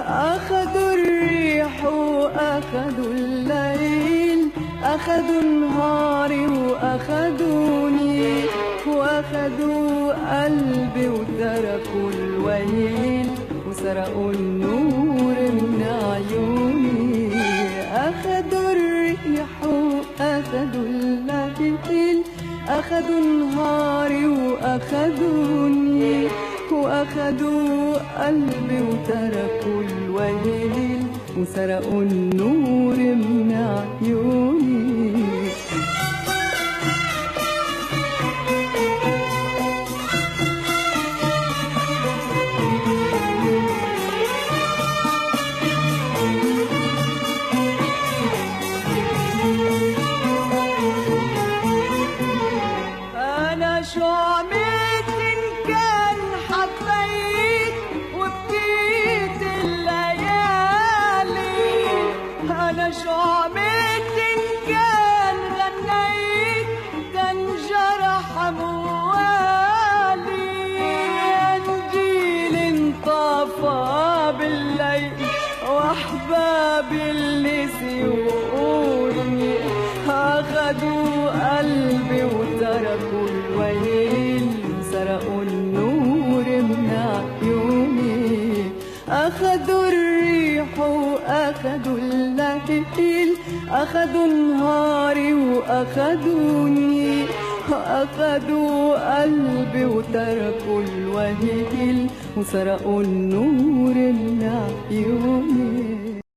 أخذوا الريح وأخذوا الليل، أخذوا نهاري وأخذوني، وأخذوا قلبي وتركوا الويل، وسرقوا النور من عيوني. أخذوا الريح وأخذوا الليل، أخذوا نهاري وأخذوني، وأخذوا قلبي وتركوا الويل، وسرقوا النور من عيوني. أنا شو عملت إن كان حبيت وبكيت الليالي؟ أنا شو عملت إن كان غنيت تنجرح موالي؟ أنجيل انطفى بالليل وأحبابي اللي سيقولني، أخذوا قلبي وتركوا الويل، سرقوا النور من عيوني. أخذوا الريح وأخذوا الليل، أخذوا نهاري وأخذوني، أخذوا قلبي وتركوا الويل، وسرقوا النور من عيوني.